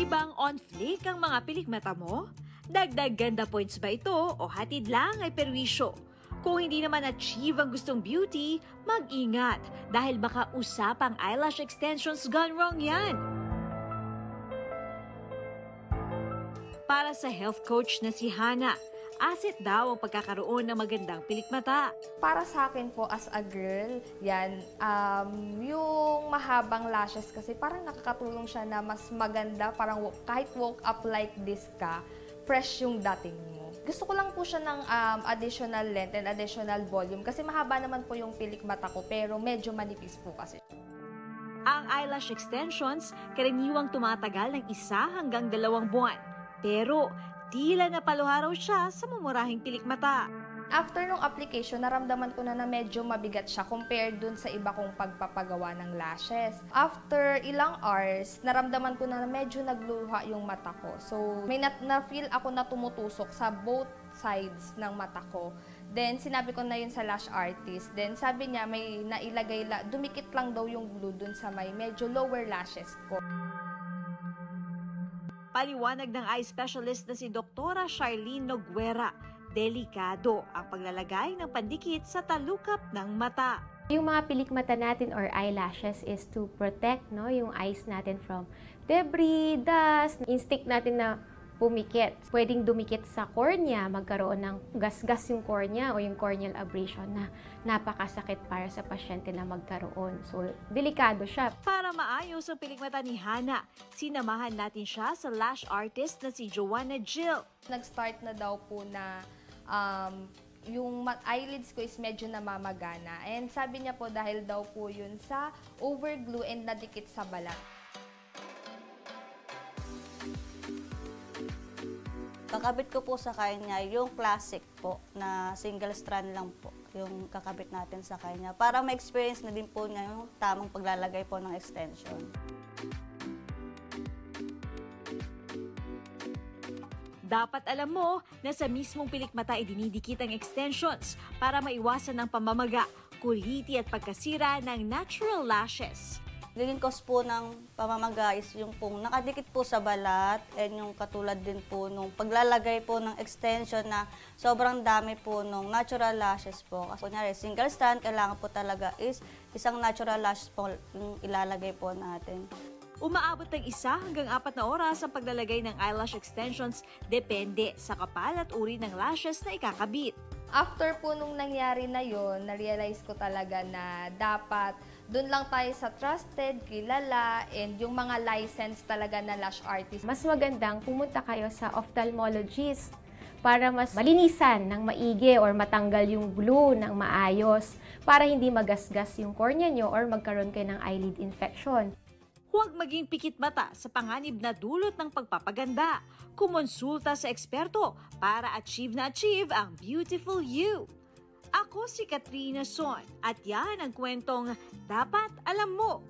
Lagi bang on fleek ang mga pilik mata mo? Dagdag ganda points ba ito o hatid lang ay perwisyo? Kung hindi naman achieve ang gustong beauty, mag-ingat dahil baka usapang eyelash extensions gone wrong yan. Para sa health coach na si Hana, asset daw ang pagkakaroon ng magandang pilik mata. Para sa akin po as a girl, yan, yung mahabang lashes kasi parang nakakatulong siya na mas maganda, parang kahit woke up like this ka, fresh yung dating mo. Gusto ko lang po siya ng additional length and additional volume kasi mahaba naman po yung pilik mata ko pero medyo manipis po kasi. Ang eyelash extensions, karaniwang tumatagal ng 1 hanggang 2 buwan. Pero tila napaluha raw siya sa mumurahing pilik mata. After nung application, naramdaman ko na medyo mabigat siya compared dun sa iba kong pagpapagawa ng lashes. After ilang hours, naramdaman ko na medyo nagluha yung mata ko. So, may na-feel ako na tumutusok sa both sides ng mata ko. Then, sinabi ko na yun sa lash artist. Then, sabi niya, may nailagay, dumikit lang daw yung glue dun sa may medyo lower lashes ko. Paliwanag ng eye specialist na si Dr. Charlene Noguera, delikado ang paglalagay ng pandikit sa talukap ng mata. Yung mga pilik mata natin or eyelashes is to protect yung eyes natin from debris, dust, instinct natin na pumikit. Pwedeng dumikit sa cornea, magkaroon ng gasgas yung cornea o yung corneal abrasion na napakasakit para sa pasyente na magkaroon. So, delikado siya. Para maayos ang pilik mata ni Hana, sinamahan natin siya sa lash artist na si Joanna Jill. Nag-start na daw po na yung eyelids ko is medyo namamagana. And sabi niya po dahil daw po yun sa overglue and nadikit sa balat. Kakabit ko po sa kanya yung classic po na single strand lang po yung kakabit natin sa kanya para ma-experience na din po niya yung tamang paglalagay po ng extension. Dapat alam mo na sa mismong pilik mata ay dinidikit ang extensions para maiwasan ang pamamaga, kuliti at pagkasira ng natural lashes. Naging cause po ng pamamaga is yung pong nakadikit po sa balat and yung katulad din po nung paglalagay po ng extension na sobrang dami po nung natural lashes po. Kasi kunyari, single strand, kailangan po talaga is isang natural lashes po yung ilalagay po natin. Umaabot ng 1 hanggang 4 na oras ang paglalagay ng eyelash extensions depende sa kapal at uri ng lashes na ikakabit. After po nung nangyari na yon, na-realize ko talaga na dapat doon lang tayo sa trusted, kilala, and yung mga licensed talaga na lash artist. Mas magandang pumunta kayo sa ophthalmologist para mas malinisan ng maigi or matanggal yung glue ng maayos para hindi magasgas yung cornea nyo or magkaroon kayo ng eyelid infection. Huwag maging pikit mata sa panganib na dulot ng pagpapaganda. Kumonsulta sa eksperto para achieve ang beautiful you. Ako si Katrina Son at yan ang kwentong dapat alam mo.